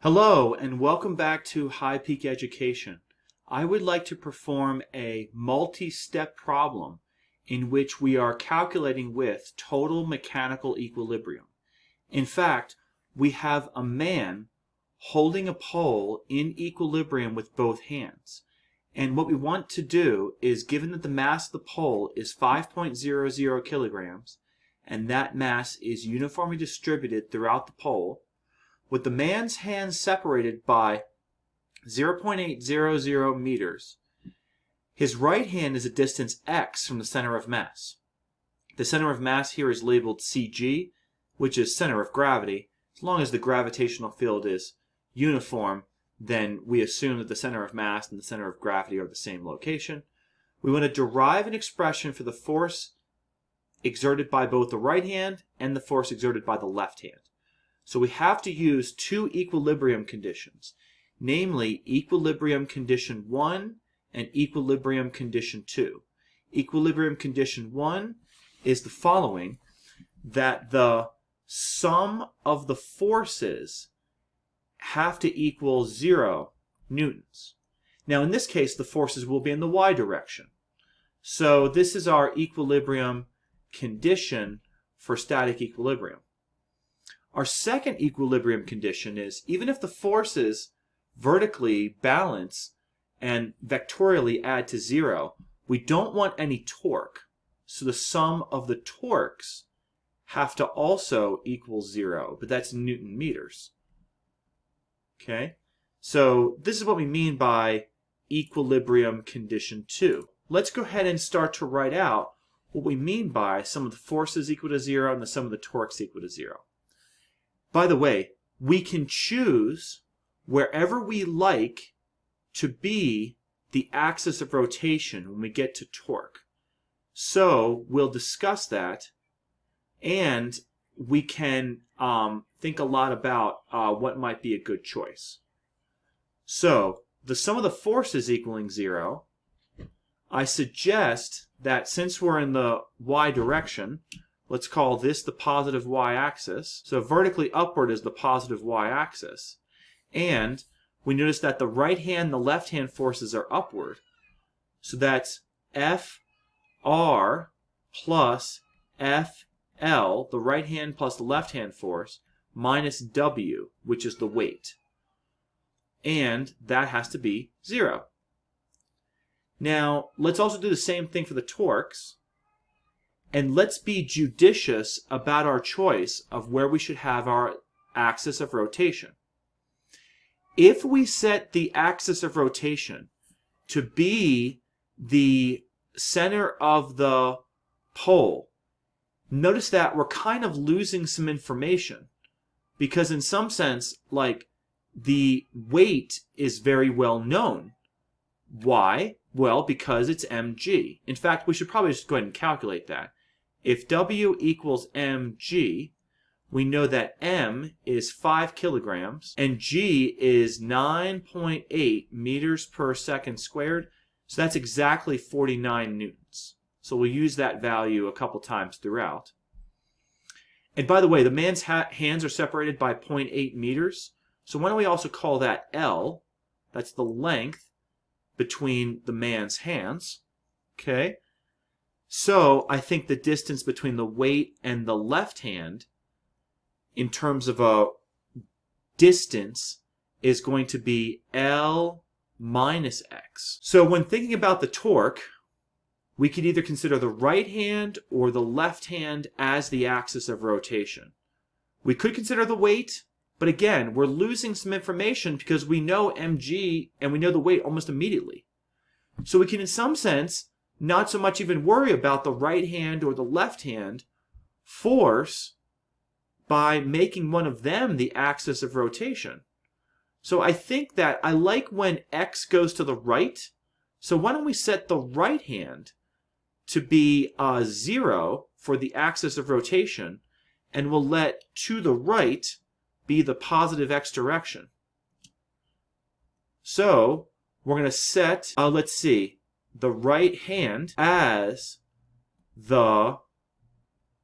Hello and welcome back to High Peak Education. I would like to perform a multi-step problem in which we are calculating with total mechanical equilibrium. In fact, we have a man holding a pole in equilibrium with both hands. And what we want to do is, given that the mass of the pole is 5.00 kilograms and that mass is uniformly distributed throughout the pole, with the man's hands separated by 0.800 meters, his right hand is a distance x from the center of mass. The center of mass here is labeled CG, which is center of gravity. As long as the gravitational field is uniform, then we assume that the center of mass and the center of gravity are the same location. We want to derive an expression for the force exerted by both the right hand and the force exerted by the left hand. So we have to use two equilibrium conditions, namely equilibrium condition 1 and equilibrium condition 2. Equilibrium condition 1 is the following, that the sum of the forces have to equal 0 newtons. Now in this case the forces will be in the y direction. So this is our equilibrium condition for static equilibrium. Our second equilibrium condition is, even if the forces vertically balance and vectorially add to 0, we don't want any torque. So the sum of the torques have to also equal 0, but that's Newton meters. Okay? So this is what we mean by equilibrium condition 2. Let's go ahead and start to write out what we mean by sum of the forces equal to 0 and the sum of the torques equal to 0. By the way, we can choose wherever we like to be the axis of rotation when we get to torque. So we'll discuss that, and we can think a lot about what might be a good choice. So the sum of the forces equaling 0, I suggest that since we're in the y direction, let's call this the positive y-axis. So vertically upward is the positive y-axis. And we notice that the right hand and the left hand forces are upward. So that's Fr plus Fl, the right hand plus the left hand force, minus W, which is the weight. And that has to be 0. Now, let's also do the same thing for the torques. And let's be judicious about our choice of where we should have our axis of rotation. If we set the axis of rotation to be the center of the pole, notice that we're kind of losing some information, because in some sense, like, the weight is very well known. Why? Well, because it's mg. In fact, we should probably just go ahead and calculate that. If W equals mg, we know that m is 5 kilograms and g is 9.8 meters per second squared. So that's exactly 49 newtons. So we'll use that value a couple times throughout. And by the way, the man's hands are separated by 0.8 meters. So why don't we also call that L? That's the length between the man's hands. Okay? So I think the distance between the weight and the left hand in terms of a distance is going to be L minus X. So when thinking about the torque, we could either consider the right hand or the left hand as the axis of rotation. We could consider the weight, but again, we're losing some information because we know mg and we know the weight almost immediately. So we can, in some sense, not so much even worry about the right hand or the left hand force by making one of them the axis of rotation. So I think that I like when x goes to the right. So why don't we set the right hand to be 0 for the axis of rotation, and we'll let to the right be the positive x direction. So we're going to set, let's see, the right hand as the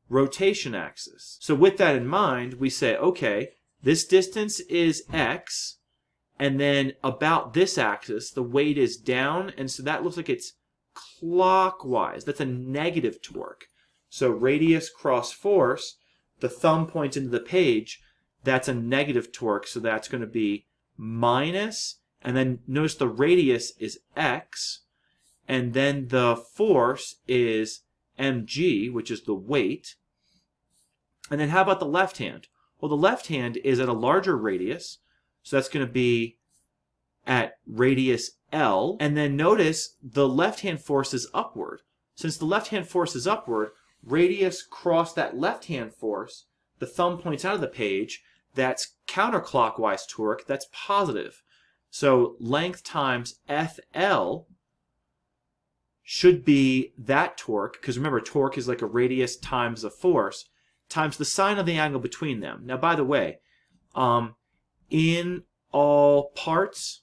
rotation axis. So with that in mind, we say, okay, This distance is x, and then about this axis, the weight is down, and so that looks like it's clockwise. That's a negative torque. So radius cross force, the thumb points into the page, that's a negative torque, so that's going to be minus, and then notice the radius is x, and then the force is mg, which is the weight. And then how about the left hand? Well, the left hand is at a larger radius, so that's going to be at radius L. And then notice the left hand force is upward. Since the left hand force is upward, radius cross that left hand force, the thumb points out of the page, that's counterclockwise torque, that's positive. So length times FL should be that torque, because remember, torque is like a radius times a force, times the sine of the angle between them. Now, by the way, in all parts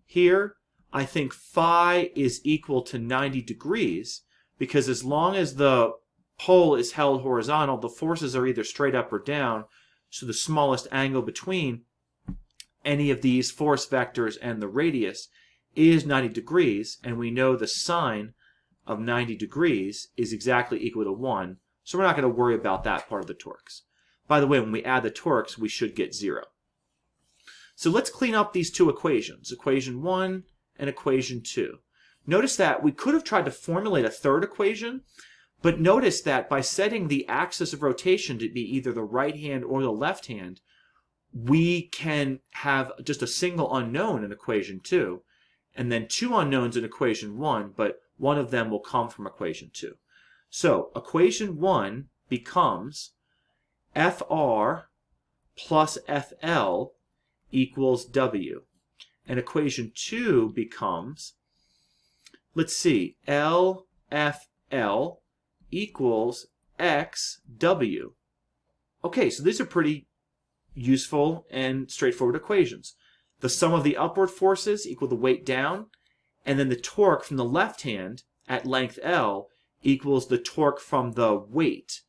here, I think phi is equal to 90 degrees, because as long as the pole is held horizontal, the forces are either straight up or down, so the smallest angle between any of these force vectors and the radius is 90 degrees, and we know the sine of 90 degrees is exactly equal to 1, so we're not going to worry about that part of the torques. By the way, when we add the torques, we should get 0. So let's clean up these two equations, equation 1 and equation 2. Notice that we could have tried to formulate a third equation, but notice that by setting the axis of rotation to be either the right hand or the left hand, we can have just a single unknown in equation 2, and then two unknowns in equation 1, but one of them will come from equation 2. So equation 1 becomes FR plus FL equals W. And equation 2 becomes, let's see, LFL equals XW. Okay, so these are pretty useful and straightforward equations. The sum of the upward forces equal the weight down, and then the torque from the left hand at length L equals the torque from the weight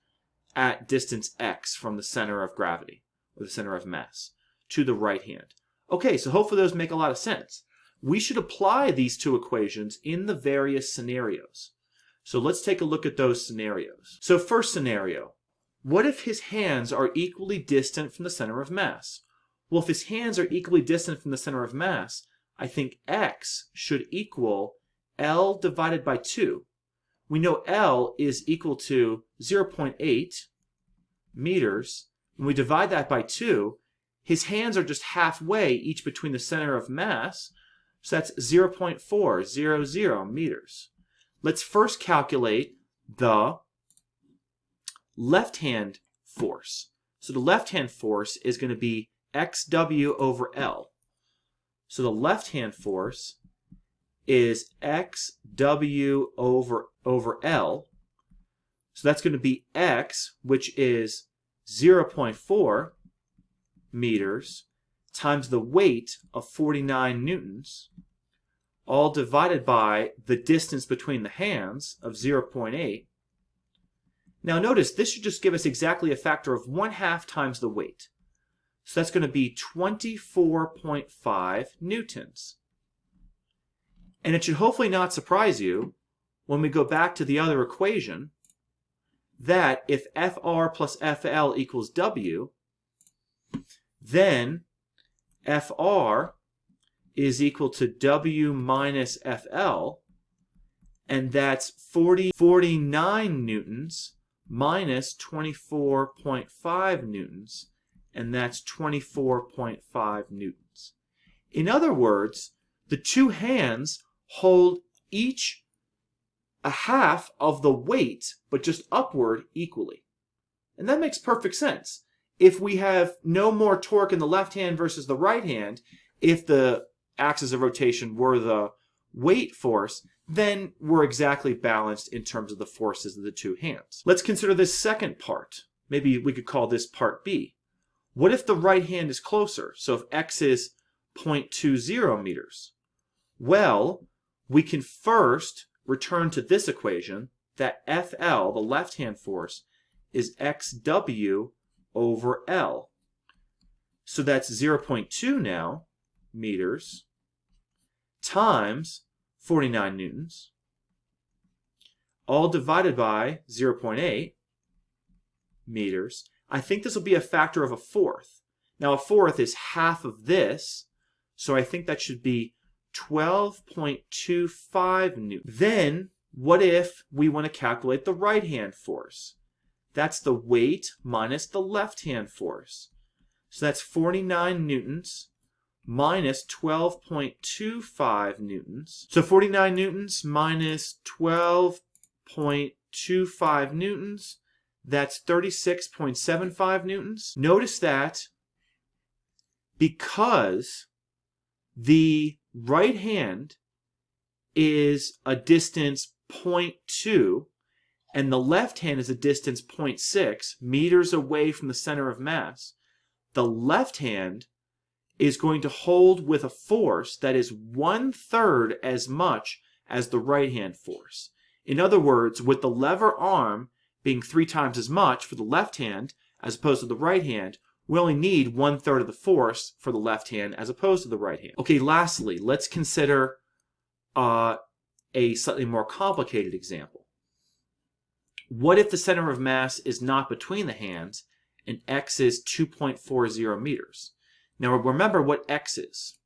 at distance x from the center of gravity, or the center of mass, to the right hand. Okay, so hopefully those make a lot of sense. We should apply these two equations in the various scenarios. So let's take a look at those scenarios. So first scenario, what if his hands are equally distant from the center of mass? Well, if his hands are equally distant from the center of mass, I think x should equal L divided by 2. We know L is equal to 0.8 meters. When we divide that by 2, his hands are just halfway each between the center of mass, so that's 0.400 meters. Let's first calculate the left-hand force. So the left-hand force is going to be XW over L. So the left-hand force is XW over L. So that's going to be X, which is 0.4 meters, times the weight of 49 newtons, all divided by the distance between the hands of 0.8. Now notice, this should just give us exactly a factor of 1/2 times the weight. So that's going to be 24.5 newtons. And it should hopefully not surprise you when we go back to the other equation that if FR plus FL equals W, then FR is equal to W minus FL, and that's 49 newtons minus 24.5 newtons, and that's 24.5 newtons. In other words, the two hands hold each a half of the weight, but just upward equally. And that makes perfect sense. If we have no more torque in the left hand versus the right hand, if the axis of rotation were the weight force, then we're exactly balanced in terms of the forces of the two hands. Let's consider this second part. Maybe we could call this part B. What if the right hand is closer? So if x is 0.20 meters. Well, we can first return to this equation that FL, the left-hand force, is XW over L. So that's 0.2 now meters times 49 newtons, all divided by 0.8 meters. I think this will be a factor of a fourth. Now a fourth is half of this, so I think that should be 12.25 newtons. Then what if we want to calculate the right-hand force? That's the weight minus the left-hand force. So that's 49 newtons minus 12.25 newtons. So 49 newtons minus 12.25 newtons, that's 36.75 newtons. Notice that because the right hand is a distance 0.2 and the left hand is a distance 0.6 meters away from the center of mass, the left hand is going to hold with a force that is 1/3 as much as the right hand force. In other words, with the lever arm being 3 times as much for the left hand as opposed to the right hand, we only need 1/3 of the force for the left hand as opposed to the right hand. Okay, lastly, let's consider a slightly more complicated example. What if the center of mass is not between the hands and x is 2.40 meters? Now remember what x is.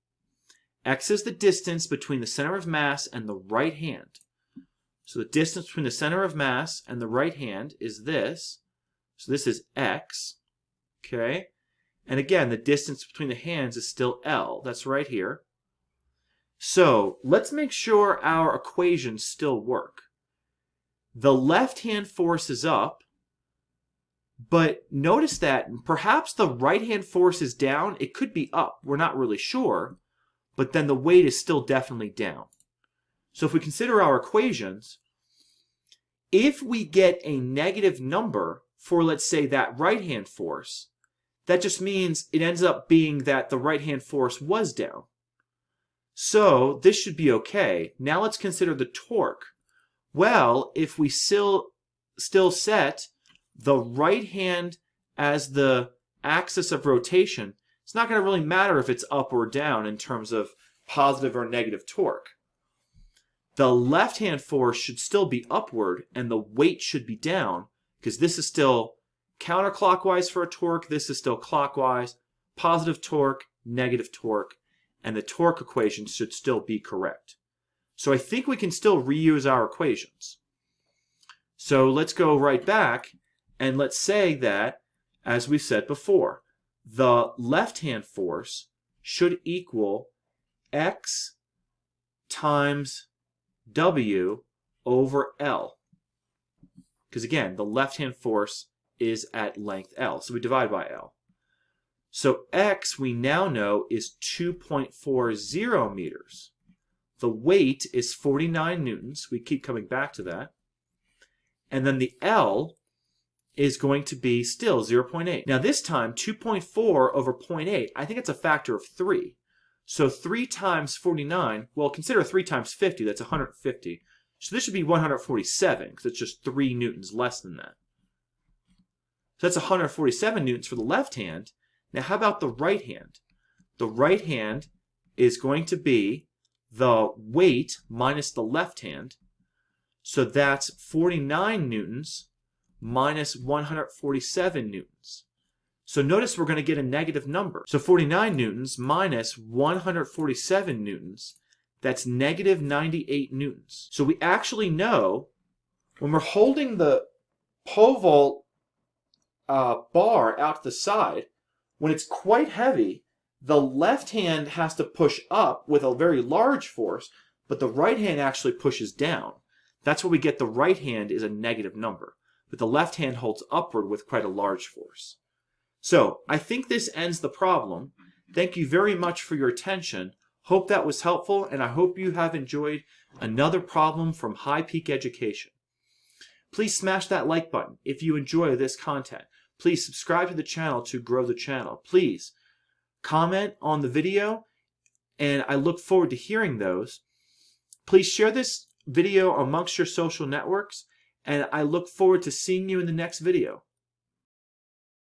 X is the distance between the center of mass and the right hand. So the distance between the center of mass and the right hand is this. So this is x. Okay? And again, the distance between the hands is still L. That's right here. So let's make sure our equations still work. The left-hand force is up, but notice that perhaps the right-hand force is down. It could be up. We're not really sure, but then the weight is still definitely down. So if we consider our equations, if we get a negative number for, let's say, that right-hand force, that just means it ends up being that the right-hand force was down. So this should be okay. Now let's consider the torque. Well, if we still set the right hand as the axis of rotation, it's not going to really matter if it's up or down in terms of positive or negative torque. The left-hand force should still be upward and the weight should be down, because this is still counterclockwise for a torque, this is still clockwise, positive torque, negative torque, and the torque equation should still be correct. So I think we can still reuse our equations. So let's go right back and let's say that, as we said before, the left-hand force should equal x times W over L. Because again, the left-hand force is at length L. So we divide by L. So x, we now know, is 2.40 meters. The weight is 49 newtons. We keep coming back to that. And then the L is going to be still 0.8. Now this time, 2.4 over 0.8, I think it's a factor of 3. So 3 times 49, well, consider 3 times 50, that's 150. So this should be 147, because it's just 3 newtons less than that. So that's 147 newtons for the left hand. Now how about the right hand? The right hand is going to be the weight minus the left hand. So that's 49 newtons minus 147 newtons. So notice we're going to get a negative number. So 49 newtons minus 147 newtons, that's negative 98 newtons. So we actually know when we're holding the pole vault bar out the side, when it's quite heavy, the left hand has to push up with a very large force, but the right hand actually pushes down. That's where we get the right hand is a negative number, but the left hand holds upward with quite a large force. So I think this ends the problem. Thank you very much for your attention. Hope that was helpful, and I hope you have enjoyed another problem from High Peak Education. Please smash that like button if you enjoy this content. Please subscribe to the channel to grow the channel. Please comment on the video, and I look forward to hearing those. Please share this video amongst your social networks, and I look forward to seeing you in the next video.